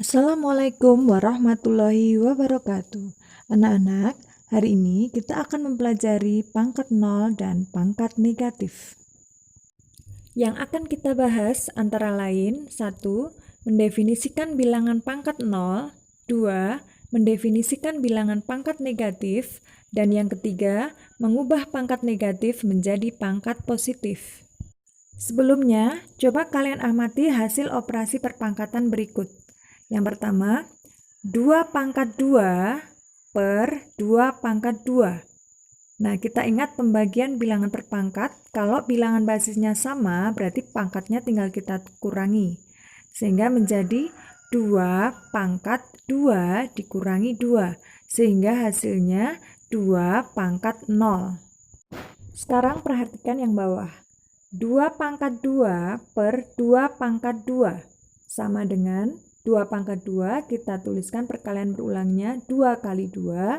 Assalamualaikum warahmatullahi wabarakatuh. Anak-anak, hari ini kita akan mempelajari pangkat nol dan pangkat negatif. Yang akan kita bahas antara lain: 1. Mendefinisikan bilangan pangkat nol. 2. Mendefinisikan bilangan pangkat negatif. Dan yang ketiga, mengubah pangkat negatif menjadi pangkat positif. Sebelumnya, coba kalian amati hasil operasi perpangkatan berikut. Yang pertama, 2 pangkat 2 per 2 pangkat 2. Nah, kita ingat pembagian bilangan perpangkat. Kalau bilangan basisnya sama, berarti pangkatnya tinggal kita kurangi. Sehingga menjadi 2 pangkat 2 dikurangi 2. Sehingga hasilnya 2 pangkat 0. Sekarang perhatikan yang bawah. 2 pangkat 2 per 2 pangkat 2 sama dengan 2 pangkat 2, kita tuliskan perkalian berulangnya 2 kali 2,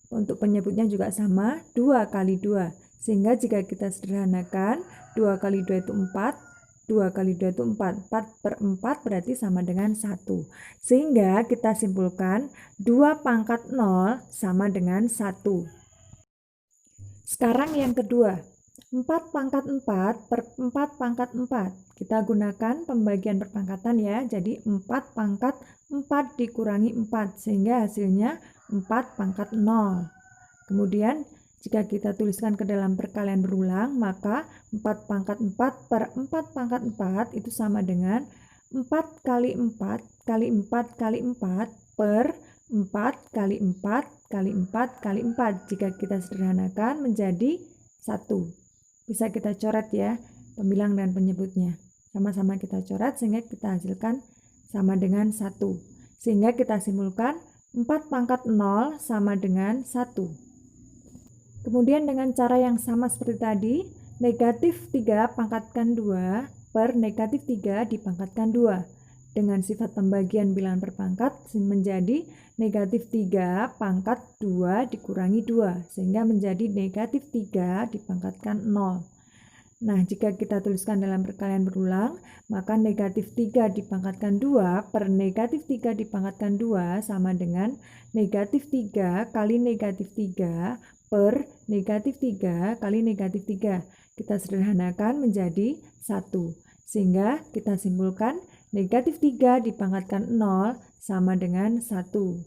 untuk penyebutnya juga sama, 2 kali 2. Sehingga jika kita sederhanakan, 2 kali 2 itu 4, 2 kali 2 itu 4, 4 per 4 berarti sama dengan 1. Sehingga kita simpulkan 2 pangkat 0 sama dengan 1. Sekarang yang kedua. 4 pangkat 4 per 4 pangkat 4. Kita gunakan pembagian perpangkatan ya. Jadi 4 pangkat 4 dikurangi 4. Sehingga hasilnya 4 pangkat 0. Kemudian jika kita tuliskan ke dalam perkalian berulang, maka 4 pangkat 4 per 4 pangkat 4 itu sama dengan 4 kali 4 kali 4 kali 4 per 4 kali 4 kali 4 kali 4. Jika kita sederhanakan menjadi 1. Bisa kita coret ya, pembilang dan penyebutnya. Sama-sama kita coret sehingga kita hasilkan sama dengan 1. Sehingga kita simpulkan 4 pangkat 0 sama dengan 1. Kemudian dengan cara yang sama seperti tadi, negatif 3 pangkatkan 2 per negatif 3 dipangkatkan 2. Dengan sifat pembagian bilangan berpangkat menjadi negatif 3 pangkat 2 dikurangi 2, sehingga menjadi negatif 3 dipangkatkan 0. Nah, jika kita tuliskan dalam perkalian berulang, maka negatif 3 dipangkatkan 2 per negatif 3 dipangkatkan 2 sama dengan negatif 3 kali negatif 3 per negatif 3 kali negatif 3. Kita sederhanakan menjadi 1. Sehingga kita simpulkan negatif 3 dipangkatkan 0 sama dengan 1.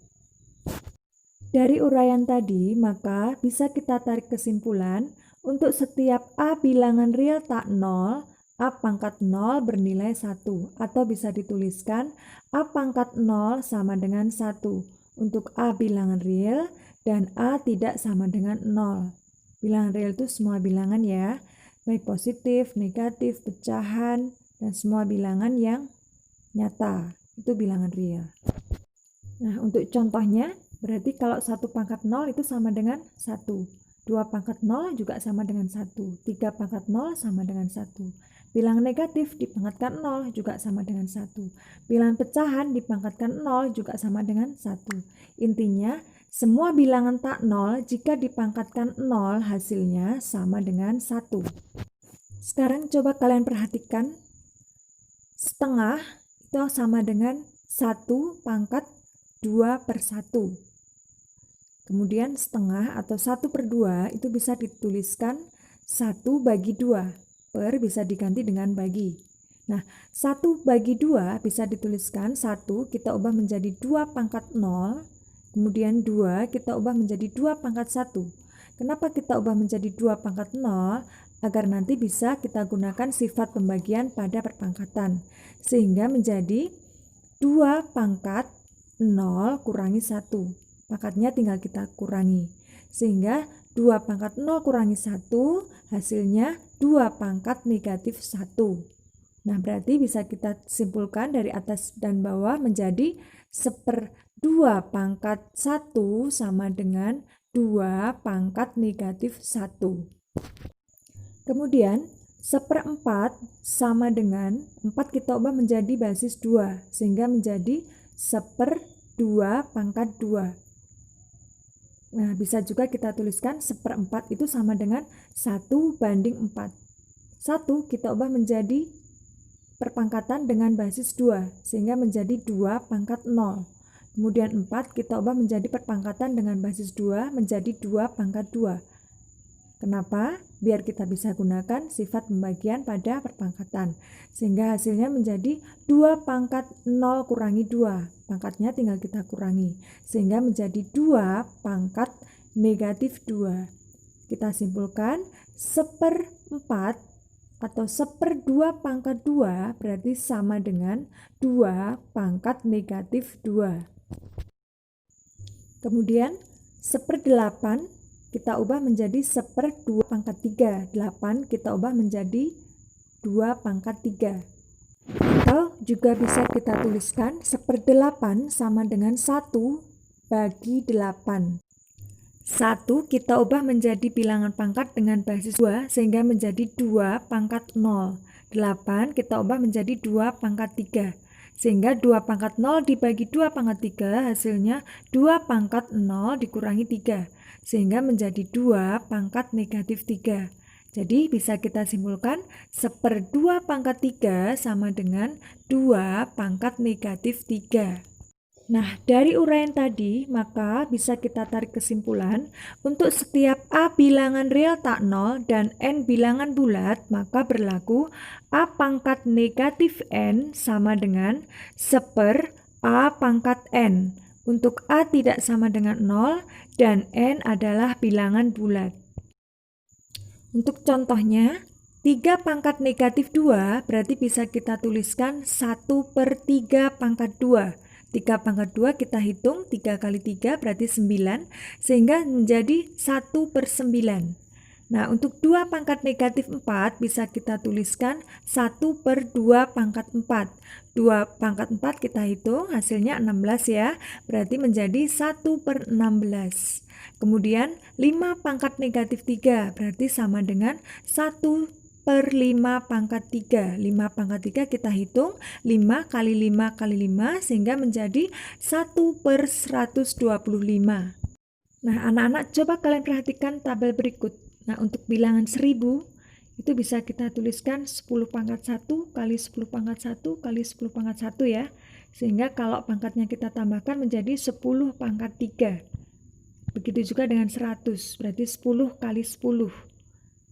Dari uraian tadi, maka bisa kita tarik kesimpulan untuk setiap A bilangan real tak 0, A pangkat 0 bernilai 1. Atau bisa dituliskan A pangkat 0 sama dengan 1 untuk A bilangan real dan A tidak sama dengan 0. Bilangan real itu semua bilangan ya, baik positif, negatif, pecahan, dan semua bilangan yang nyata. Itu bilangan real. Nah, untuk contohnya, berarti kalau 1 pangkat 0 itu sama dengan 1. 2 pangkat 0 juga sama dengan 1. 3 pangkat 0 sama dengan 1. Bilangan negatif dipangkatkan 0 juga sama dengan 1. Bilangan pecahan dipangkatkan 0 juga sama dengan 1. Intinya, semua bilangan tak 0 jika dipangkatkan 0 hasilnya sama dengan 1. Sekarang coba kalian perhatikan. Setengah itu sama dengan 1 pangkat 2 per 1. Kemudian setengah atau 1 per 2 itu bisa dituliskan 1 bagi 2 per bisa diganti dengan bagi. Nah, 1 bagi 2 bisa dituliskan 1 kita ubah menjadi 2 pangkat 0, kemudian 2 kita ubah menjadi 2 pangkat 1. Kenapa kita ubah menjadi 2 pangkat 0? Agar nanti bisa kita gunakan sifat pembagian pada perpangkatan. Sehingga menjadi 2 pangkat 0 kurangi 1. Pangkatnya tinggal kita kurangi. Sehingga 2 pangkat 0 kurangi 1 hasilnya 2 pangkat negatif 1. Nah, berarti bisa kita simpulkan dari atas dan bawah menjadi 1/2 pangkat 1 sama dengan 2 pangkat negatif 1. Kemudian 1/4 sama dengan 4 kita ubah menjadi basis 2 sehingga menjadi 1/2 pangkat 2. Nah, bisa juga kita tuliskan 1/4 itu sama dengan 1/4. 1 kita ubah menjadi perpangkatan dengan basis 2, sehingga menjadi 2 pangkat 0. Kemudian 4 kita ubah menjadi perpangkatan dengan basis 2 menjadi 2 pangkat 2. Kenapa? Biar kita bisa gunakan sifat pembagian pada perpangkatan. Sehingga hasilnya menjadi 2 pangkat 0 kurangi 2. Pangkatnya tinggal kita kurangi. Sehingga menjadi 2 pangkat negatif 2. Kita simpulkan 1/4 atau 1/2 pangkat 2 berarti sama dengan 2 pangkat negatif 2. Kemudian 1/8 kita ubah menjadi 1/2 pangkat 3. 8 kita ubah menjadi 2 pangkat 3. Atau juga bisa kita tuliskan 1/8 sama dengan 1 bagi 8. 1 kita ubah menjadi bilangan pangkat dengan basis 2 sehingga menjadi 2 pangkat 0. 8 kita ubah menjadi 2 pangkat 3. Sehingga 2 pangkat 0 dibagi 2 pangkat 3 hasilnya 2 pangkat 0 dikurangi 3. Sehingga menjadi 2 pangkat negatif 3. Jadi bisa kita simpulkan 1/2 pangkat 3 sama dengan 2 pangkat negatif 3. Nah, dari uraian tadi, maka bisa kita tarik kesimpulan, untuk setiap A bilangan real tak 0 dan N bilangan bulat, maka berlaku A pangkat negatif N sama dengan 1/A pangkat N. Untuk A tidak sama dengan 0 dan N adalah bilangan bulat. Untuk contohnya, 3 pangkat negatif 2 berarti bisa kita tuliskan 1/3 pangkat 2. 3 pangkat 2 kita hitung, 3 kali 3 berarti 9, sehingga menjadi 1/9. Nah, untuk 2 pangkat negatif 4 bisa kita tuliskan 1/2 pangkat 4. 2 pangkat 4 kita hitung, hasilnya 16 ya, berarti menjadi 1/16. Kemudian 5 pangkat negatif 3 berarti sama dengan 1/5 pangkat 3. 5 pangkat 3 kita hitung, 5 kali 5 kali 5 sehingga menjadi 1/125. Nah, anak-anak coba kalian perhatikan tabel berikut. Nah, untuk bilangan 1000 itu bisa kita tuliskan 10 pangkat 1 kali 10 pangkat 1 kali 10 pangkat 1 ya. Sehingga kalau pangkatnya kita tambahkan menjadi 10 pangkat 3. Begitu juga dengan 100, berarti 10 kali 10.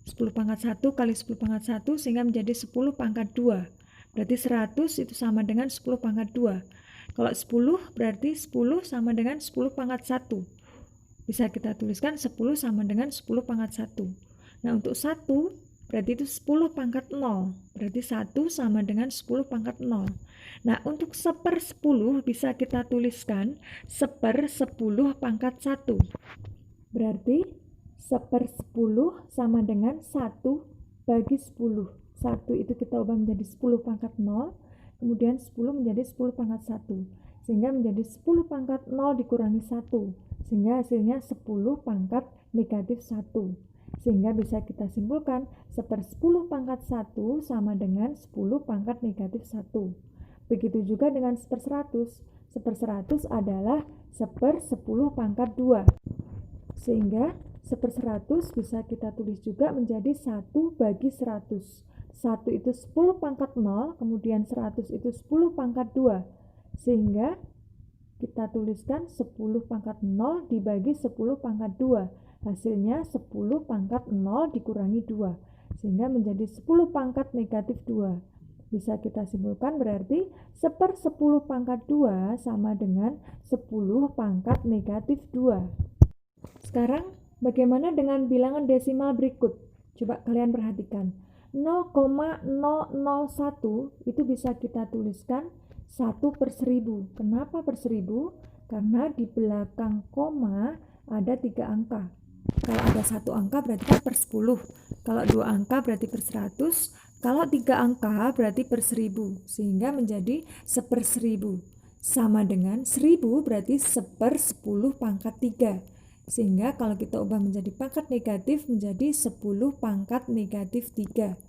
10 pangkat 1 kali 10 pangkat 1 sehingga menjadi 10 pangkat 2. Berarti 100 itu sama dengan 10 pangkat 2. Kalau 10 berarti 10 sama dengan 10 pangkat 1. Bisa kita tuliskan 10 sama dengan 10 pangkat 1. Nah, untuk 1 berarti itu 10 pangkat 0. Berarti 1 sama dengan 10 pangkat 0. Nah, untuk 1/10 bisa kita tuliskan 1/10 pangkat 1. Berarti 1/10 sama dengan 1 bagi 10. 1 itu kita ubah menjadi 10 pangkat 0, kemudian 10 menjadi 10 pangkat 1. Sehingga menjadi 10 pangkat 0 dikurangi 1. Sehingga hasilnya 10 pangkat negatif 1. Sehingga bisa kita simpulkan 1/10 pangkat 1 sama dengan 10 pangkat negatif 1. Begitu juga dengan 1/100. 1/100 adalah 1/10 pangkat 2. Sehingga 1/100 bisa kita tulis juga menjadi 1 bagi 100. 1 itu 10 pangkat 0, kemudian 100 itu 10 pangkat 2. Sehingga kita tuliskan 10 pangkat 0 dibagi 10 pangkat 2. Hasilnya 10 pangkat 0 dikurangi 2. Sehingga menjadi 10 pangkat negatif 2. Bisa kita simpulkan berarti 1/10 pangkat 2 sama dengan 10 pangkat negatif 2. Sekarang bagaimana dengan bilangan desimal berikut? Coba kalian perhatikan. 0,001 itu bisa kita tuliskan 1/1000. Kenapa per 1000? Karena di belakang koma ada 3 angka. Kalau ada 1 angka berarti kan per 10. Kalau 2 angka berarti per 100. Kalau 3 angka berarti per 1000. Sehingga menjadi 1/1000. Sama dengan 1000 berarti 1/10 pangkat 3. Sehingga kalau kita ubah menjadi pangkat negatif menjadi 10 pangkat negatif 3.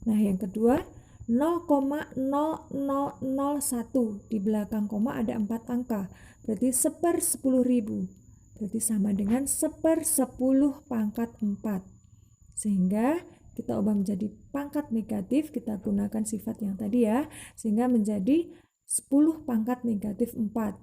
Nah, yang kedua 0,0001. Di belakang koma ada 4 angka. Berarti 1/10.000. Berarti sama dengan 1/10 pangkat 4. Sehingga kita ubah menjadi pangkat negatif, kita gunakan sifat yang tadi ya, sehingga menjadi 10 pangkat negatif 4.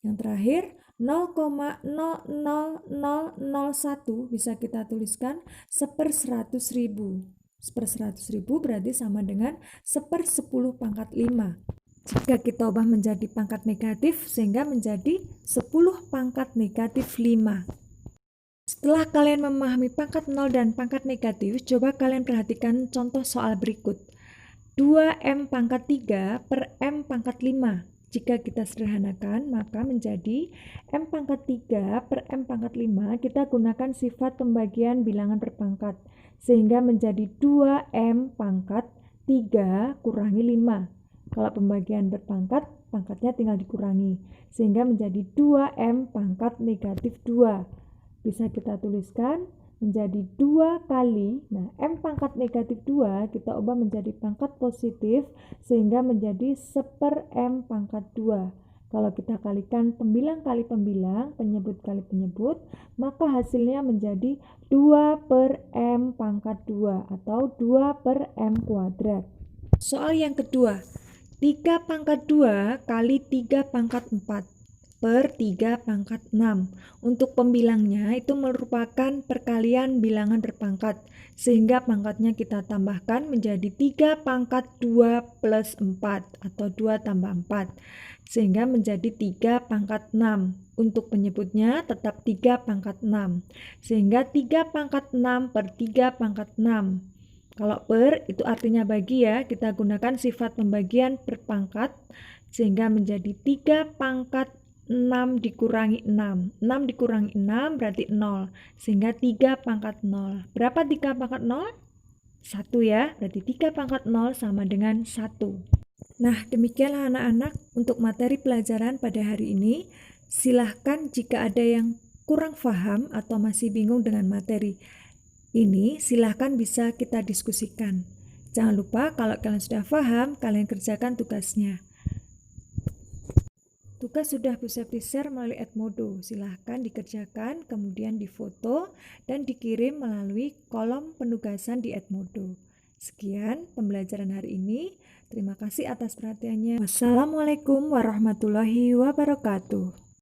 Yang terakhir 0,00001 bisa kita tuliskan 1/100.000. 1/100.000 berarti sama dengan 1/10 pangkat 5. Jika kita ubah menjadi pangkat negatif sehingga menjadi 10 pangkat negatif 5. Setelah kalian memahami pangkat 0 dan pangkat negatif, coba kalian perhatikan contoh soal berikut. 2M pangkat 3 per M pangkat 5. Jika kita sederhanakan, maka menjadi M pangkat 3 per M pangkat 5, kita gunakan sifat pembagian bilangan berpangkat, sehingga menjadi 2M pangkat 3 kurangi 5. Kalau pembagian berpangkat, pangkatnya tinggal dikurangi, sehingga menjadi 2M pangkat negatif 2. Bisa kita tuliskan menjadi 2 kali, nah M pangkat negatif 2 kita ubah menjadi pangkat positif, sehingga menjadi 1/M pangkat 2. Kalau kita kalikan pembilang kali pembilang, penyebut kali penyebut, maka hasilnya menjadi 2/M pangkat 2 atau 2/M kuadrat. Soal yang kedua, 3 pangkat 2 kali 3 pangkat 4 per 3 pangkat 6. Untuk pembilangnya itu merupakan perkalian bilangan berpangkat, sehingga pangkatnya kita tambahkan menjadi 3 pangkat 2 plus 4 atau 2 tambah 4, sehingga menjadi 3 pangkat 6. Untuk penyebutnya tetap 3 pangkat 6, sehingga 3 pangkat 6 per 3 pangkat 6. Kalau per itu artinya bagi ya, kita gunakan sifat pembagian berpangkat, sehingga menjadi 3 pangkat 6 dikurangi 6. 6 dikurangi 6 berarti 0, sehingga 3 pangkat 0. Berapa 3 pangkat 0? 1 ya, berarti 3 pangkat 0 sama dengan 1. Nah, demikianlah anak-anak untuk materi pelajaran pada hari ini. Silahkan jika ada yang kurang paham atau masih bingung dengan materi ini, silahkan bisa kita diskusikan. Jangan lupa kalau kalian sudah paham, kalian kerjakan tugasnya. Tugas sudah bisa di-share melalui Edmodo. Silahkan dikerjakan, kemudian difoto, dan dikirim melalui kolom penugasan di Edmodo. Sekian pembelajaran hari ini. Terima kasih atas perhatiannya. Wassalamualaikum warahmatullahi wabarakatuh.